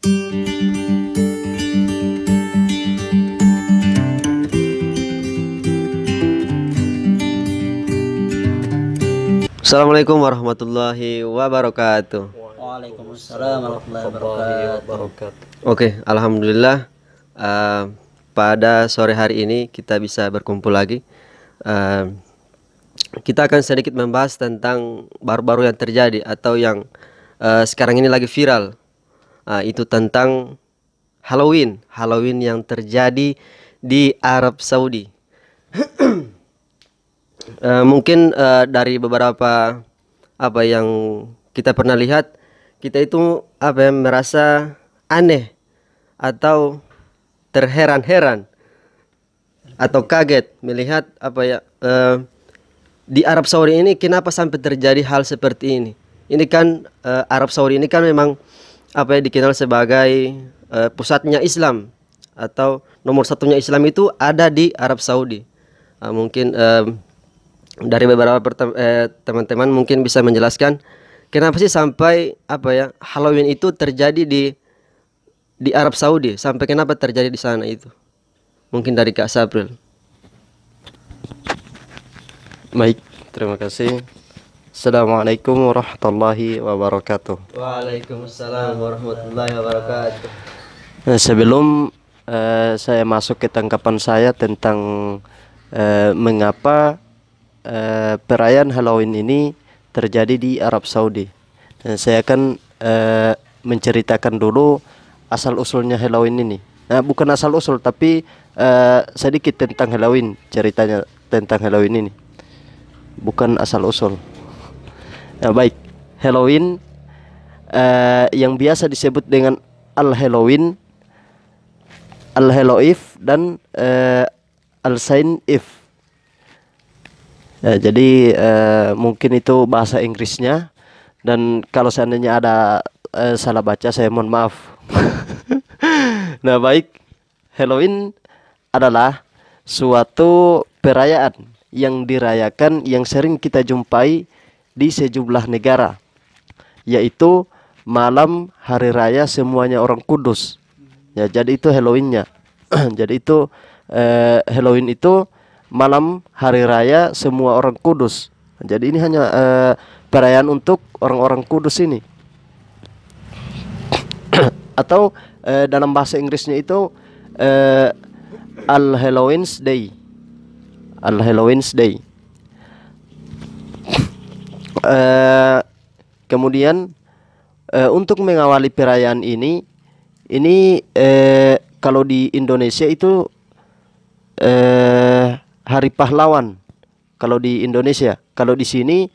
Assalamualaikum warahmatullahi wabarakatuh. Waalaikumsalam warahmatullahi wabarakatuh. Oke, alhamdulillah pada sore hari ini kita bisa berkumpul lagi. Kita akan sedikit membahas tentang baru-baru yang terjadi atau yang sekarang ini lagi viral. Itu tentang Halloween yang terjadi di Arab Saudi. Mungkin dari beberapa apa yang kita pernah lihat, kita itu merasa aneh atau terheran-heran atau kaget melihat di Arab Saudi ini kenapa sampai terjadi hal seperti ini. Ini kan Arab Saudi ini kan memang dikenal sebagai pusatnya Islam atau nomor satunya Islam itu ada di Arab Saudi. Mungkin dari beberapa teman-teman mungkin bisa menjelaskan kenapa sih sampai Halloween itu terjadi di Arab Saudi, sampai kenapa terjadi di sana itu. Mungkin dari Kak Sapril. Baik, terima kasih. Assalamualaikum warahmatullahi wabarakatuh. Waalaikumsalam warahmatullahi wabarakatuh. Sebelum saya masuk ke tanggapan saya tentang mengapa perayaan Halloween ini terjadi di Arab Saudi, saya akan menceritakan dulu asal usulnya Halloween ini. Bukan asal usul, tapi sedikit tentang Halloween, ceritanya tentang Halloween ini, bukan asal usul. Baik, Halloween yang biasa disebut dengan Al-Halloween, Al-Halloween dan Al-Saint Eve. Jadi mungkin itu bahasa Inggrisnya, dan kalau seandainya ada salah baca saya mohon maaf. Nah baik, Halloween adalah suatu perayaan yang dirayakan yang sering kita jumpai di sejumlah negara, yaitu malam hari raya semuanya orang kudus. Ya, jadi itu Halloweennya. Jadi itu Halloween itu malam hari raya semua orang kudus. Jadi ini hanya perayaan untuk orang-orang kudus ini. Atau dalam bahasa Inggrisnya itu Al-Halloween's Day. Al-Halloween's Day. Kemudian untuk mengawali perayaan ini kalau di Indonesia itu Hari Pahlawan. Kalau di Indonesia, kalau di sini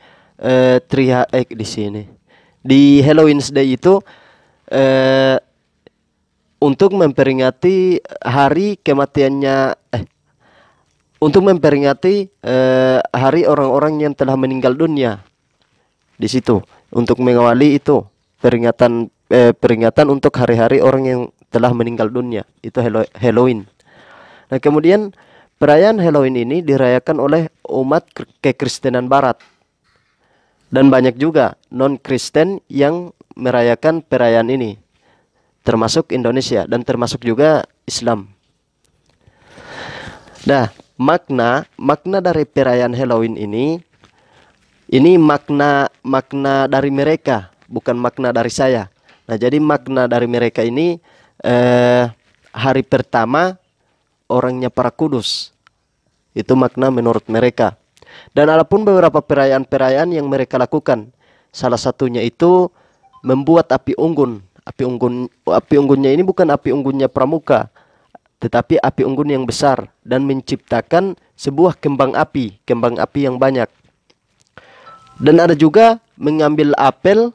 di Halloween's Day itu untuk memperingati hari kematiannya, untuk memperingati hari orang-orang yang telah meninggal dunia. Di situ untuk mengawali itu peringatan untuk hari-hari orang yang telah meninggal dunia, itu Halloween. Nah kemudian perayaan Halloween ini dirayakan oleh umat kekristenan Barat, dan banyak juga non-Kristen yang merayakan perayaan ini, termasuk Indonesia dan termasuk juga Islam. Nah, makna dari perayaan Halloween ini makna dari mereka, bukan makna dari saya. Nah, jadi makna dari mereka ini hari pertama orangnya para kudus. Itu makna menurut mereka. Dan ada pun beberapa perayaan-perayaan yang mereka lakukan. Salah satunya itu membuat api unggun. Api unggunnya ini bukan api unggunnya pramuka, tetapi api unggun yang besar, dan menciptakan sebuah kembang api yang banyak. Dan ada juga mengambil apel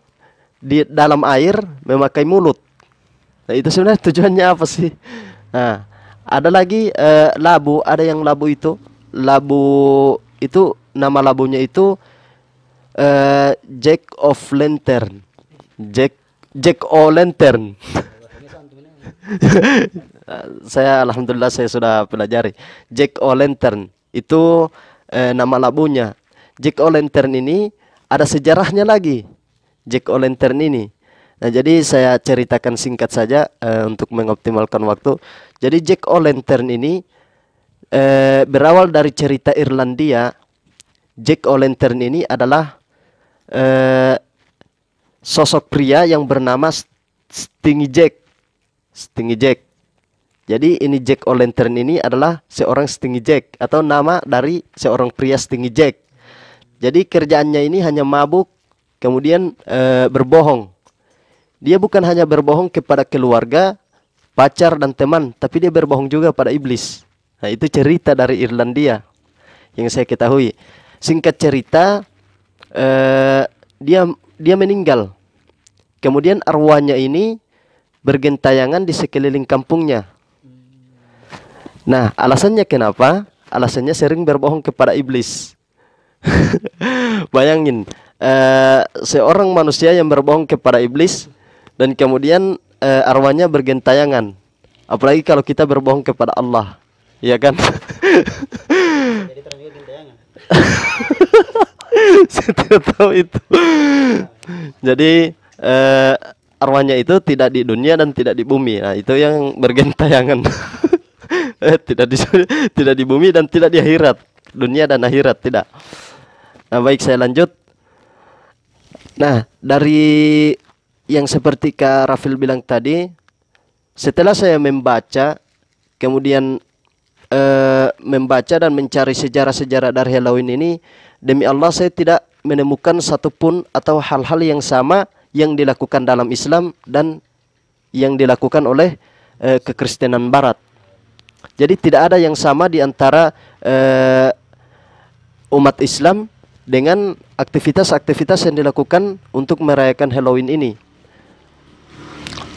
di dalam air memakai mulut. Nah, itu sebenarnya tujuannya apa sih? Nah, ada lagi labu, ada yang labu itu nama labunya itu Jack of Lantern. Jack o' Lantern. Alhamdulillah saya sudah pelajari. Jack o' Lantern itu nama labunya. Jack o' Lantern ini ada sejarahnya lagi. Jack o' Lantern ini Nah, jadi saya ceritakan singkat saja untuk mengoptimalkan waktu. Jadi Jack O'Lantern ini berawal dari cerita Irlandia. Jack O'Lantern ini adalah sosok pria yang bernama Stingy Jack. Stingy Jack. Jadi ini Jack O'Lantern ini adalah seorang Stingy Jack atau nama dari seorang pria Stingy Jack. Jadi kerjaannya ini hanya mabuk, kemudian berbohong. Dia bukan hanya berbohong kepada keluarga, pacar dan teman, tapi dia berbohong juga pada iblis. Nah, itu cerita dari Irlandia yang saya ketahui. Singkat cerita, dia meninggal. Kemudian arwahnya ini bergentayangan di sekeliling kampungnya. Nah, alasannya kenapa? Alasannya sering berbohong kepada iblis. Bayangin, seorang manusia yang berbohong kepada iblis dan kemudian arwahnya bergentayangan. Apalagi kalau kita berbohong kepada Allah, ya kan? Jadi terang juga gentayangan. Saya tidak tahu itu. Jadi arwahnya itu tidak di dunia dan tidak di bumi. Nah, itu yang bergentayangan. Tidak di bumi dan tidak di akhirat. Dunia dan akhirat tidak. Nah, baik, saya lanjut. Nah, dari yang seperti Kak Rafil bilang tadi, setelah saya membaca, kemudian membaca dan mencari sejarah-sejarah dari Halloween ini, demi Allah saya tidak menemukan satupun atau hal-hal yang sama yang dilakukan dalam Islam dan yang dilakukan oleh kekristenan Barat. Jadi tidak ada yang sama di antara umat Islam dengan aktivitas-aktivitas yang dilakukan untuk merayakan Halloween ini.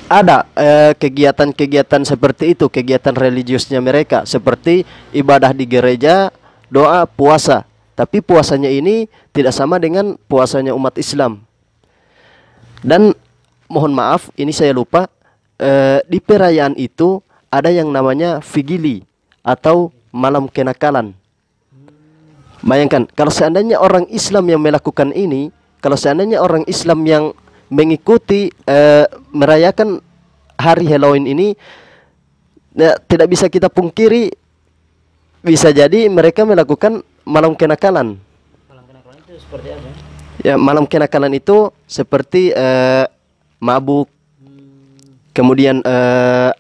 Ada kegiatan-kegiatan seperti itu, kegiatan religiusnya mereka, seperti ibadah di gereja, doa, puasa. Tapi puasanya ini tidak sama dengan puasanya umat Islam. Dan mohon maaf, ini saya lupa, di perayaan itu ada yang namanya Vigili atau malam kenakalan. Bayangkan, kalau seandainya orang Islam yang melakukan ini, kalau seandainya orang Islam yang mengikuti merayakan hari Halloween ini, ya, tidak bisa kita pungkiri, bisa jadi mereka melakukan malam kenakalan. Malam kenakalan itu seperti apa? Ya, malam kenakalan itu seperti mabuk, kemudian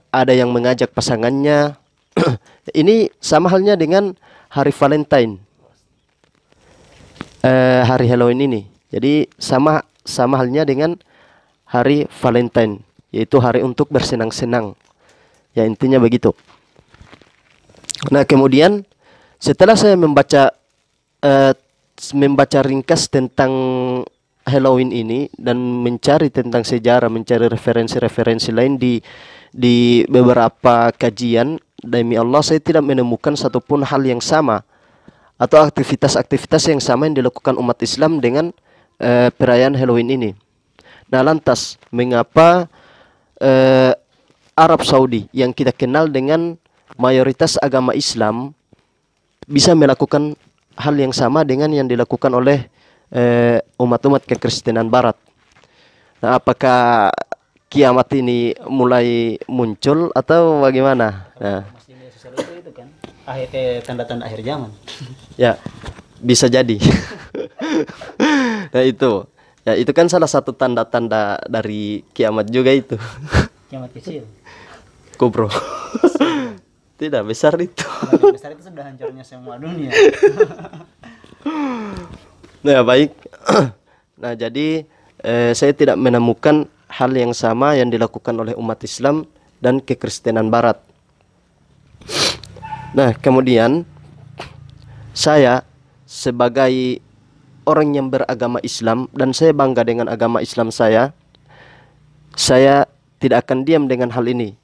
ada yang mengajak pasangannya. Ini sama halnya dengan hari Valentine, hari Halloween ini. Jadi sama halnya dengan hari Valentine, yaitu hari untuk bersenang-senang. Ya, intinya begitu. Nah, kemudian setelah saya membaca ringkas tentang Halloween ini dan mencari tentang sejarah, mencari referensi-referensi lain di beberapa kajian, demi Allah saya tidak menemukan satupun hal yang sama atau aktivitas-aktivitas yang sama yang dilakukan umat Islam dengan perayaan Halloween ini. Nah, lantas mengapa Arab Saudi yang kita kenal dengan mayoritas agama Islam bisa melakukan hal yang sama dengan yang dilakukan oleh umat-umat kekristenan Barat? Nah, apakah kiamat ini mulai muncul atau bagaimana? Nah, Masih media sosial itu kan tanda-tanda akhir zaman. ya, bisa jadi. Nah, itu kan salah satu tanda-tanda dari kiamat juga itu. Kiamat kecil. Kubro. Tidak besar itu. Kiamat besar itu sudah hancurnya semua dunia. Nah, baik. Nah, jadi saya tidak menemukan hal yang sama yang dilakukan oleh umat Islam dan kekristenan Barat. Nah, kemudian saya sebagai orang yang beragama Islam dan saya bangga dengan agama Islam saya tidak akan diam dengan hal ini.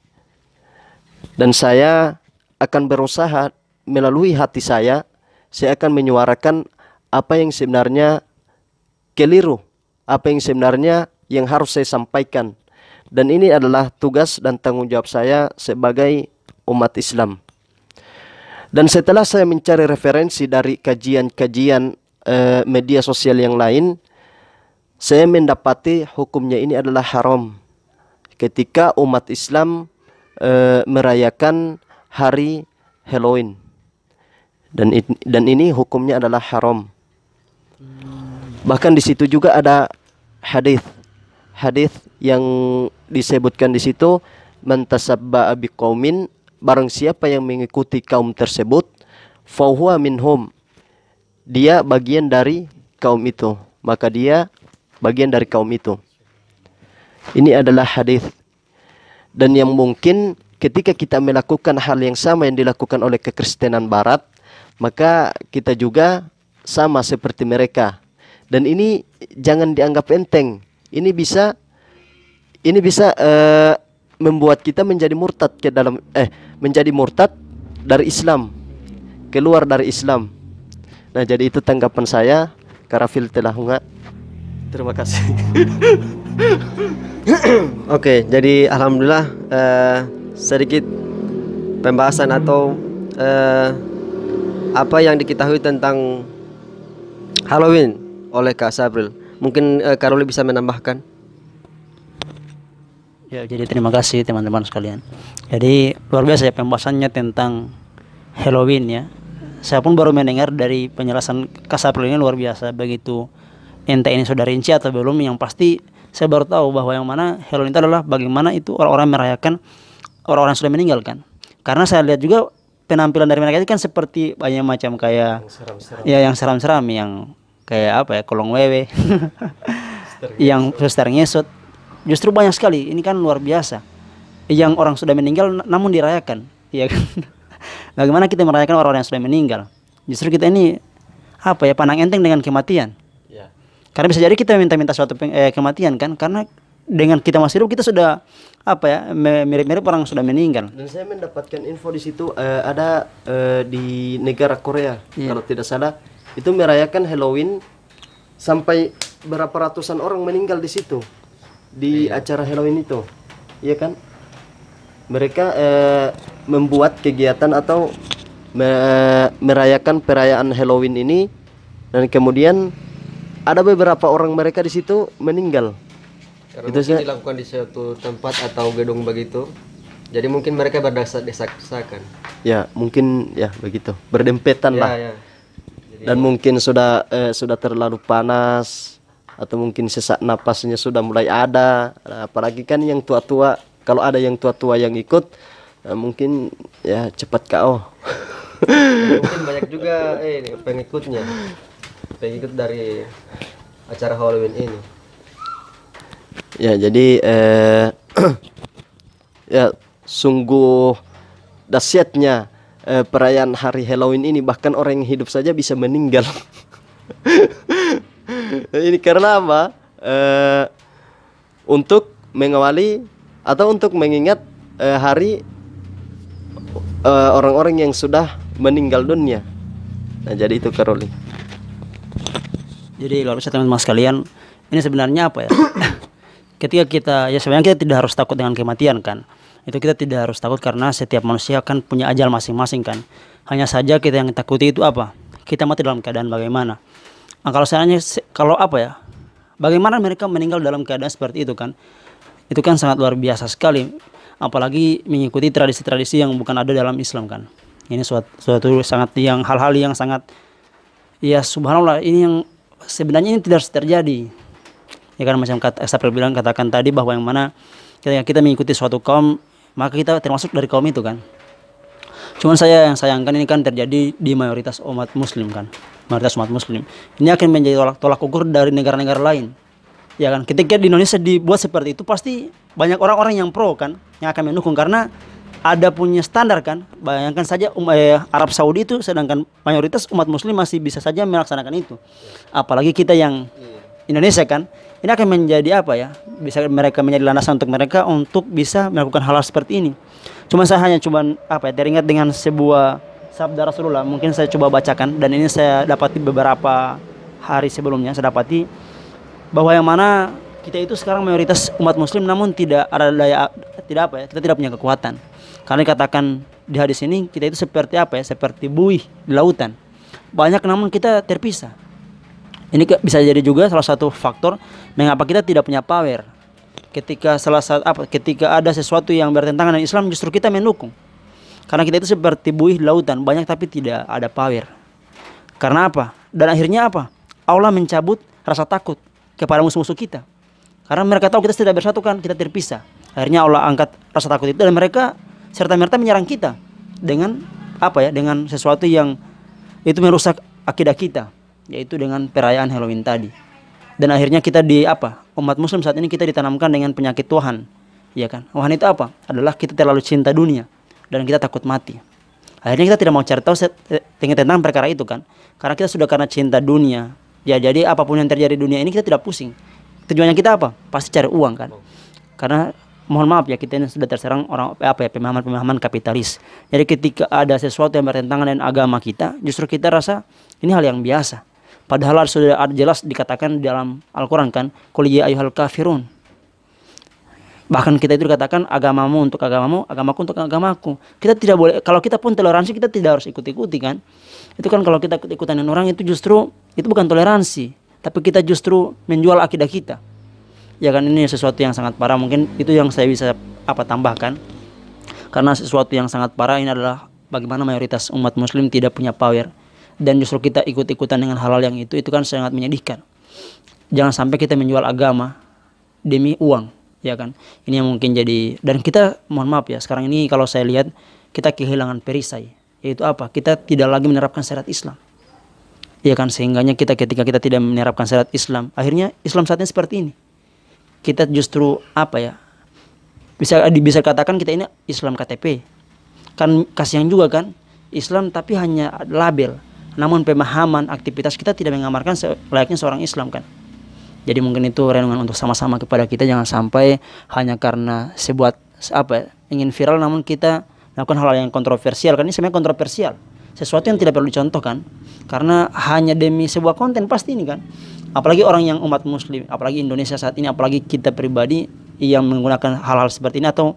Dan saya akan berusaha melalui hati saya akan menyuarakan apa yang sebenarnya keliru, apa yang sebenarnya yang harus saya sampaikan. Dan ini adalah tugas dan tanggung jawab saya sebagai umat Islam. Dan setelah saya mencari referensi dari kajian-kajian media sosial yang lain, saya mendapati hukumnya ini adalah haram ketika umat Islam merayakan hari Halloween, dan ini hukumnya adalah haram. Bahkan di situ juga ada hadis yang disebutkan di situ, man tasabba'a biqaumin, barang siapa yang mengikuti kaum tersebut, fahuwa minhum, dia bagian dari kaum itu, maka dia bagian dari kaum itu. Ini adalah hadis, dan yang mungkin ketika kita melakukan hal yang sama yang dilakukan oleh kekristenan barat, maka kita juga sama seperti mereka. Dan ini jangan dianggap enteng. Ini bisa membuat kita menjadi murtad menjadi murtad dari Islam, keluar dari Islam. Nah, jadi itu tanggapan saya. Karafil telah hunga. Terima kasih. Oke, jadi alhamdulillah sedikit pembahasan atau apa yang diketahui tentang Halloween oleh Kak Sabril. Mungkin Karoli bisa menambahkan. Ya, jadi terima kasih teman-teman sekalian. Jadi luar biasa ya pembahasannya tentang Halloween ya. Saya pun baru mendengar dari penjelasan Kak Sabril ini, luar biasa. Begitu ente ini sudah rinci atau belum, yang pasti saya baru tahu bahwa yang mana Halloween itu adalah bagaimana itu orang-orang merayakan orang-orang yang sudah meninggal kan. Karena saya lihat juga penampilan dari mereka itu kan seperti banyak macam kayak yang seram-seram, yang kayak apa ya, kolong wewe, yang suster ngesot. Justru banyak sekali. Ini kan luar biasa. Yang orang sudah meninggal namun dirayakan, ya kan? Bagaimana kita merayakan orang-orang yang sudah meninggal? Justru kita ini apa ya, pandang enteng dengan kematian. Ya. Karena bisa jadi kita minta-minta suatu kematian kan, karena dengan kita masih hidup kita sudah apa ya, mirip-mirip orang yang sudah meninggal. Dan saya mendapatkan info di situ ada di negara Korea, kalau tidak salah, itu merayakan Halloween sampai berapa ratusan orang meninggal di situ di acara Halloween itu, iya kan? Mereka membuat kegiatan atau merayakan perayaan Halloween ini, dan kemudian ada beberapa orang mereka di situ meninggal. Karena itu mungkin dilakukan di suatu tempat atau gedung begitu. Jadi mungkin mereka berdesak-desakan. Ya, mungkin ya begitu, berdempetan lah. Ya. Dan mungkin sudah terlalu panas, atau mungkin sesak napasnya sudah mulai ada. Nah, apalagi kan yang tua-tua, kalau ada yang tua-tua yang ikut, mungkin ya cepat KO. Mungkin banyak juga pengikut dari acara Halloween ini. Ya, jadi ya sungguh dahsyatnya perayaan hari Halloween ini, bahkan orang yang hidup saja bisa meninggal. Ini karena apa? Untuk mengawali atau untuk mengingat hari orang-orang yang sudah meninggal dunia. Nah, jadi itu Karoli. Jadi luar biasa teman-teman sekalian. Ini sebenarnya apa ya? Ketika kita, ya sebenarnya kita tidak harus takut dengan kematian kan. Itu kita tidak harus takut karena setiap manusia kan punya ajal masing-masing kan. Hanya saja kita yang takuti itu apa? Kita mati dalam keadaan bagaimana? Nah, kalau apa ya? Bagaimana mereka meninggal dalam keadaan seperti itu kan? Itu kan sangat luar biasa sekali. Apalagi mengikuti tradisi-tradisi yang bukan ada dalam Islam kan. Ini suatu sangat yang hal-hal yang sangat, ya subhanallah, ini yang sebenarnya ini tidak harus terjadi. Ya kan, macam Sabril bilang, katakan tadi bahwa yang mana ketika kita mengikuti suatu kaum, maka kita termasuk dari kaum itu kan. Cuman yang sayangkan ini kan terjadi di mayoritas umat muslim kan. Mayoritas umat muslim. Ini akan menjadi tolak ukur dari negara-negara lain. Ya kan, ketika di Indonesia dibuat seperti itu, pasti banyak orang-orang yang pro kan, yang akan mendukung karena ada punya standar kan. Bayangkan saja Arab Saudi itu, sedangkan mayoritas umat muslim masih bisa saja melaksanakan itu. Apalagi kita yang Indonesia kan, ini akan menjadi apa ya? Bisa mereka menjadi landasan untuk mereka untuk bisa melakukan hal seperti ini. Cuma saya hanya teringat dengan sebuah sabda Rasulullah. Mungkin saya coba bacakan, dan ini saya dapati beberapa hari sebelumnya. Saya dapati bahwa yang mana kita itu sekarang mayoritas umat muslim, namun tidak ada daya, kita tidak punya kekuatan. Karena dikatakan di hadis ini, kita itu seperti seperti buih di lautan. Banyak namun kita terpisah. Ini bisa jadi juga salah satu faktor mengapa kita tidak punya power. Ketika ada sesuatu yang bertentangan dengan Islam, justru kita mendukung. Karena kita itu seperti buih di lautan, banyak tapi tidak ada power. Karena apa? Dan akhirnya apa? Allah mencabut rasa takut kepada musuh-musuh kita. Karena mereka tahu kita tidak bersatu kan, kita terpisah. Akhirnya Allah angkat rasa takut itu dan mereka serta-merta menyerang kita dengan dengan sesuatu yang itu merusak akidah kita, yaitu dengan perayaan Halloween tadi. Dan akhirnya kita umat muslim saat ini kita ditanamkan dengan penyakit Tuhan. Ya kan? Tuhan itu apa? Adalah kita terlalu cinta dunia dan kita takut mati. Akhirnya kita tidak mau cari tahu tentang perkara itu kan. Karena kita sudah karena cinta dunia. Ya jadi apapun yang terjadi di dunia ini kita tidak pusing. Tujuannya kita apa? Pasti cari uang kan. Karena mohon maaf ya, kita ini sudah terserang pemahaman-pemahaman kapitalis. Jadi ketika ada sesuatu yang bertentangan dengan agama kita, justru kita rasa ini hal yang biasa. Padahal sudah jelas dikatakan di dalam Al-Quran kan, qul ya ayyuhal kafirun. Bahkan kita itu dikatakan agamamu untuk agamamu, agamaku untuk agamaku. Kita tidak boleh, kalau kita pun toleransi kita tidak harus ikut-ikuti kan. Itu kan kalau kita ikut-ikutan dengan orang itu justru itu bukan toleransi, tapi kita justru menjual akidah kita. Ya kan, ini sesuatu yang sangat parah. Mungkin itu yang saya bisa tambahkan. Karena sesuatu yang sangat parah ini adalah bagaimana mayoritas umat muslim tidak punya power. Dan justru kita ikut-ikutan dengan hal-hal yang itu kan sangat menyedihkan. Jangan sampai kita menjual agama demi uang, ya kan. Ini yang mungkin jadi, dan kita mohon maaf ya, sekarang ini kalau saya lihat kita kehilangan perisai, yaitu apa? Kita tidak lagi menerapkan syariat Islam. Ya kan, sehingganya ketika kita tidak menerapkan syariat Islam, akhirnya Islam saat ini seperti ini. Kita justru bisa katakan kita ini Islam KTP. Kan kasihan juga kan, Islam tapi hanya label. Namun pemahaman aktivitas kita tidak mengamarkan layaknya seorang Islam kan. Jadi mungkin itu renungan untuk sama-sama kepada kita, jangan sampai hanya karena ingin viral namun kita melakukan hal yang kontroversial kan. Ini sebenarnya kontroversial, sesuatu yang tidak perlu dicontohkan karena hanya demi sebuah konten pasti ini kan. Apalagi orang yang umat muslim, apalagi Indonesia saat ini, apalagi kita pribadi yang menggunakan hal-hal seperti ini atau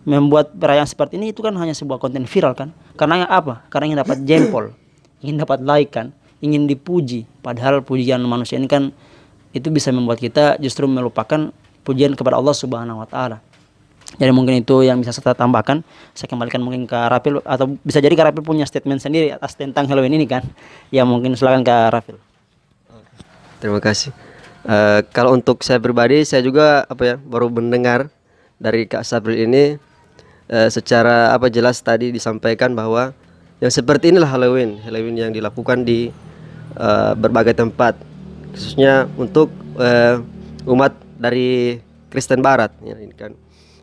membuat perayaan seperti ini, itu kan hanya sebuah konten viral kan. Karena apa? Karena ingin dapat jempol, ingin dapat like kan, ingin dipuji. Padahal pujian manusia ini kan itu bisa membuat kita justru melupakan pujian kepada Allah Subhanahu wa taala. Jadi mungkin itu yang bisa saya tambahkan. Saya kembalikan mungkin ke Rafil, atau bisa jadi Kak Rafil punya statement sendiri atas tentang Halloween ini kan. Ya mungkin silakan Kak Rafil. Terima kasih. Kalau untuk saya pribadi, saya juga baru mendengar dari Kak Sabril ini secara jelas tadi disampaikan bahwa yang seperti inilah Halloween yang dilakukan di berbagai tempat, khususnya untuk umat dari Kristen Barat ya, ini kan.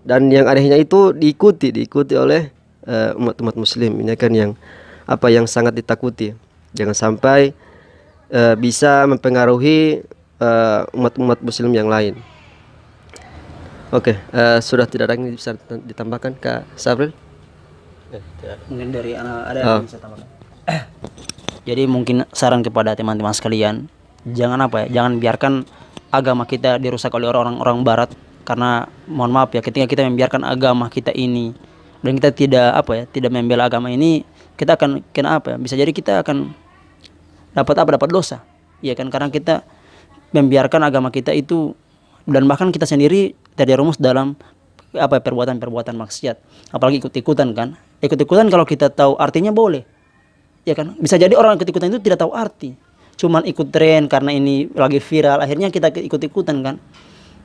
Dan yang anehnya itu diikuti oleh umat-umat Muslim. Ini kan yang sangat ditakuti. Jangan sampai bisa mempengaruhi umat-umat Muslim yang lain. Oke, sudah tidak ada yang bisa ditambahkan Kak Sabril? Mungkin dari ada yang bisa tambahkan. Jadi mungkin saran kepada teman-teman sekalian, jangan biarkan agama kita dirusak oleh orang-orang Barat. Karena mohon maaf ya, ketika kita membiarkan agama kita ini dan kita tidak membela agama ini, kita akan bisa jadi kita akan dapat dosa. Ya kan, karena kita membiarkan agama kita itu, dan bahkan kita sendiri terjerumus dalam perbuatan-perbuatan maksiat. Apalagi ikut-ikutan kan. Ikut-ikutan kalau kita tahu artinya boleh. Ya kan? Bisa jadi orang ikut-ikutan itu tidak tahu arti. Cuman ikut tren karena ini lagi viral, akhirnya kita ikut-ikutan kan.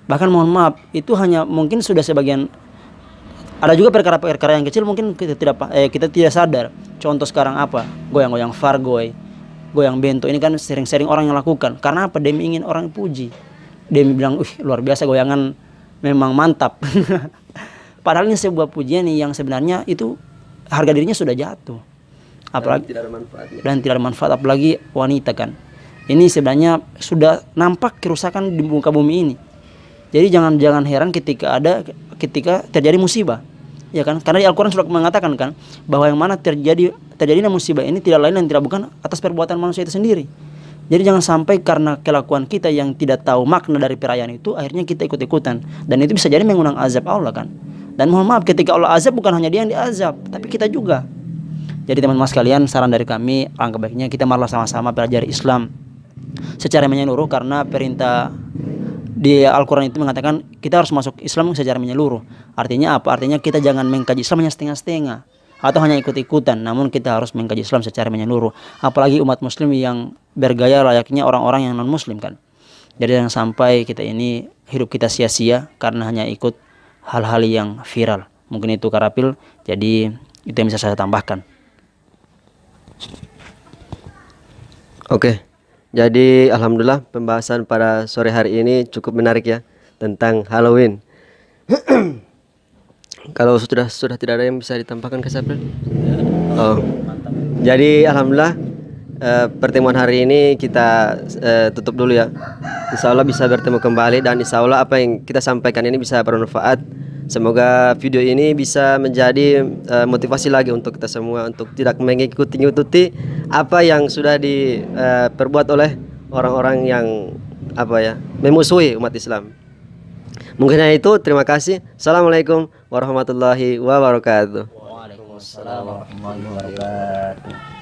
Bahkan mohon maaf, itu hanya mungkin sudah sebagian. Ada juga perkara-perkara yang kecil mungkin kita tidak sadar. Contoh sekarang goyang-goyang fargoy, goyang bento, ini kan sering-sering orang yang lakukan. Karena apa? Demi ingin orang puji. Demi bilang, luar biasa goyangan, memang mantap. Padahal ini sebuah pujian yang sebenarnya itu harga dirinya sudah jatuh. Apalagi tidak ada manfaat, apalagi wanita kan. Ini sebenarnya sudah nampak kerusakan di muka bumi ini. Jadi jangan heran ketika terjadi musibah. Ya kan? Karena di Al-Qur'an sudah mengatakan kan bahwa yang mana terjadinya musibah ini tidak lain dan tidak bukan atas perbuatan manusia itu sendiri. Jadi jangan sampai karena kelakuan kita yang tidak tahu makna dari perayaan itu, akhirnya kita ikut-ikutan, dan itu bisa jadi mengundang azab Allah kan. Dan mohon maaf, ketika Allah azab bukan hanya dia yang diazab, tapi kita juga. Jadi teman-teman sekalian, saran dari kami, alangkah baiknya kita marilah sama-sama belajar Islam secara menyeluruh, karena perintah di Al-Quran itu mengatakan kita harus masuk Islam secara menyeluruh. Artinya apa? Artinya kita jangan mengkaji Islam hanya setengah-setengah atau hanya ikut-ikutan, namun kita harus mengkaji Islam secara menyeluruh. Apalagi umat muslim yang bergaya layaknya orang-orang yang non-muslim kan. Jadi jangan sampai kita ini hidup kita sia-sia karena hanya ikut hal-hal yang viral. Mungkin itu Karapil, jadi itu yang bisa saya tambahkan. Oke, jadi alhamdulillah pembahasan pada sore hari ini cukup menarik ya tentang Halloween. Kalau sudah tidak ada yang bisa ditambahkan ke Sabril? Oh, jadi alhamdulillah pertemuan hari ini kita tutup dulu ya. Insya Allah bisa bertemu kembali, dan insya Allah apa yang kita sampaikan ini bisa bermanfaat. Semoga video ini bisa menjadi motivasi lagi untuk kita semua untuk tidak mengikuti apa yang sudah diperbuat oleh orang-orang yang memusuhi umat Islam. Mungkin hanya itu. Terima kasih. Assalamualaikum warahmatullahi wabarakatuh. Waalaikumsalam warahmatullahi wabarakatuh.